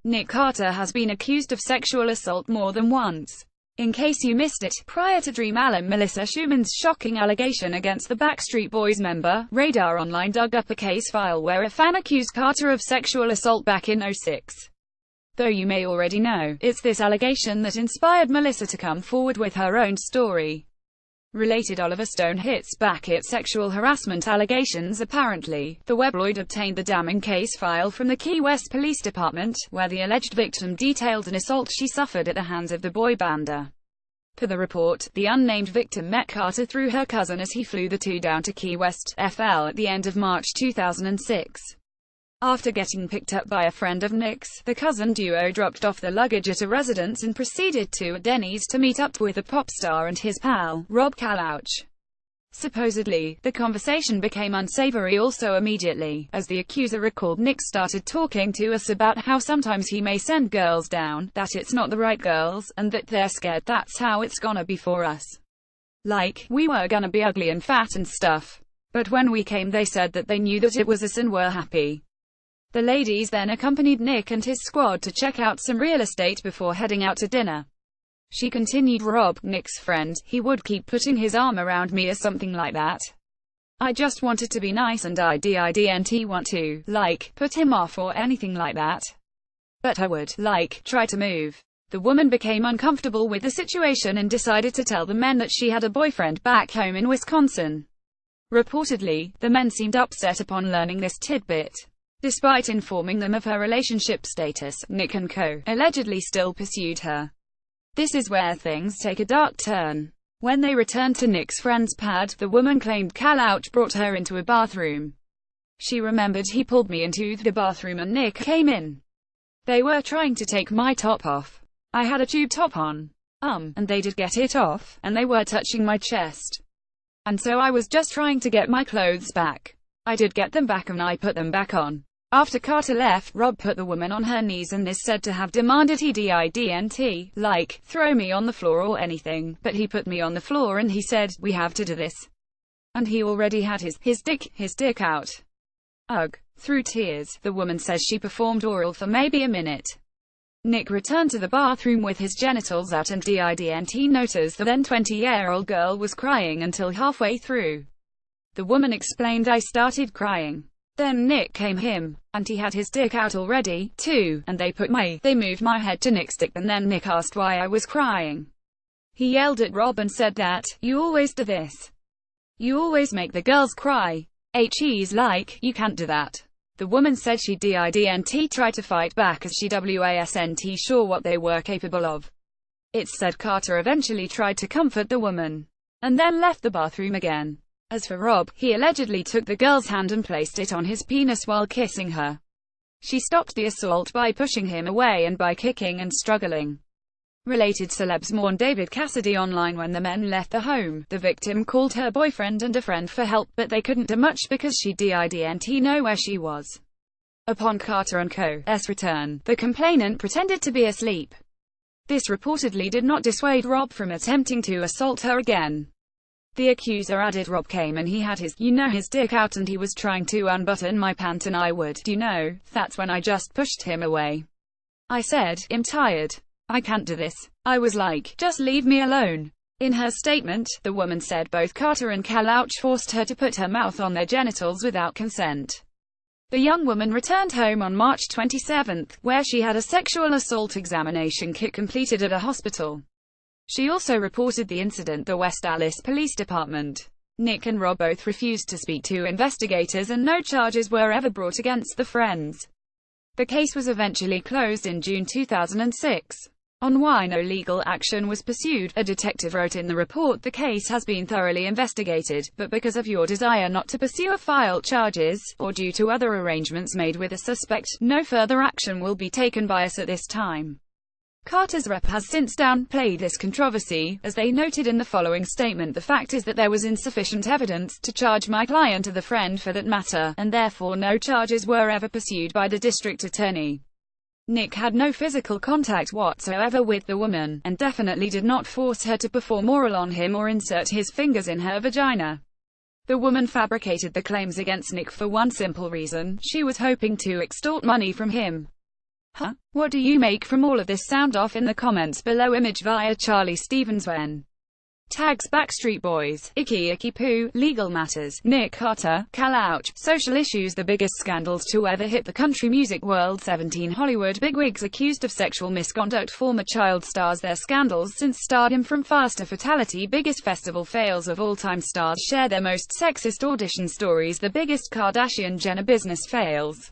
Nick Carter has been accused of sexual assault more than once. In case you missed it, prior to Dream alum Melissa Schumans' shocking allegation against the Backstreet Boys member, Radar Online dug up a case file where a fan accused Carter of sexual assault back in '06. Though you may already know, it's this allegation that inspired Melissa to come forward with her own story. Related Oliver Stone hits back at sexual harassment allegations. Apparently, the webloid obtained the damning case file from the Key West Police Department, where the alleged victim detailed an assault she suffered at the hands of the boy bander. Per the report, the unnamed victim met Carter through her cousin as he flew the two down to Key West, FL at the end of March 2006. After getting picked up by a friend of Nick's, the cousin duo dropped off the luggage at a residence and proceeded to a Denny's to meet up with a pop star and his pal, Rob Kalauch. Supposedly, the conversation became unsavory also immediately, as the accuser recalled Nick started talking to us about how sometimes he may send girls down, that it's not the right girls, and that they're scared that's how it's gonna be for us. Like, we were gonna be ugly and fat and stuff. But when we came they said that they knew that it was us and were happy. The ladies then accompanied Nick and his squad to check out some real estate before heading out to dinner. She continued, Rob, Nick's friend, he would keep putting his arm around me or something like that. I just wanted to be nice and I didn't want to, like, put him off or anything like that. But I would, like, try to move. The woman became uncomfortable with the situation and decided to tell the men that she had a boyfriend back home in Wisconsin. Reportedly, the men seemed upset upon learning this tidbit. Despite informing them of her relationship status, Nick and co. allegedly still pursued her. This is where things take a dark turn. When they returned to Nick's friend's pad, the woman claimed Kalauch brought her into a bathroom. She remembered he pulled me into the bathroom and Nick came in. They were trying to take my top off. I had a tube top on. And they did get it off, and they were touching my chest. And so I was just trying to get my clothes back. I did get them back and I put them back on. After Carter left, Rob put the woman on her knees and is said to have demanded he didn't, like, throw me on the floor or anything, but he put me on the floor and he said, we have to do this. And he already had his dick out. Ugh. Through tears, the woman says she performed oral for maybe a minute. Nick returned to the bathroom with his genitals out and didn't notice the then 20-year-old girl was crying until halfway through. The woman explained, I started crying. Then Nick came him, and he had his dick out already, too, and they moved my head to Nick's dick and then Nick asked why I was crying. He yelled at Rob and said that, you always do this. You always make the girls cry. He's like, you can't do that. The woman said she didn't try to fight back as she wasn't sure what they were capable of. It's said Carter eventually tried to comfort the woman, and then left the bathroom again. As for Rob, he allegedly took the girl's hand and placed it on his penis while kissing her. She stopped the assault by pushing him away and by kicking and struggling. Related celebs mourned David Cassidy online when the men left the home. The victim called her boyfriend and a friend for help, but they couldn't do much because she didn't know where she was. Upon Carter and Co.'s return, the complainant pretended to be asleep. This reportedly did not dissuade Rob from attempting to assault her again. The accuser added, Rob came and he had his dick out and he was trying to unbutton my pant and I would, that's when I just pushed him away. I said, I'm tired. I can't do this. I was like, just leave me alone. In her statement, the woman said both Carter and Kalauch forced her to put her mouth on their genitals without consent. The young woman returned home on March 27, where she had a sexual assault examination kit completed at a hospital. She also reported the incident to the West Allis Police Department. Nick and Rob both refused to speak to investigators and no charges were ever brought against the friends. The case was eventually closed in June 2006. On why no legal action was pursued, a detective wrote in the report, the case has been thoroughly investigated, but because of your desire not to pursue or file charges, or due to other arrangements made with a suspect, no further action will be taken by us at this time. Carter's rep has since downplayed this controversy, as they noted in the following statement, the fact is that there was insufficient evidence to charge my client or the friend for that matter, and therefore no charges were ever pursued by the district attorney. Nick had no physical contact whatsoever with the woman, and definitely did not force her to perform oral on him or insert his fingers in her vagina. The woman fabricated the claims against Nick for one simple reason: she was hoping to extort money from him. Huh? What do you make from all of this? Sound off in the comments below. Image via Charlie Stevens when tags Backstreet Boys, Icky Icky Poo, legal matters, Nick Carter, Cal Ouch, social issues. The biggest scandals to ever hit the country music world. 17 Hollywood bigwigs accused of sexual misconduct. Former child stars. Their scandals since stardom, from Fast to Fatality. Biggest festival fails of all time. Stars share their most sexist audition stories. The biggest Kardashian-Jenner business fails.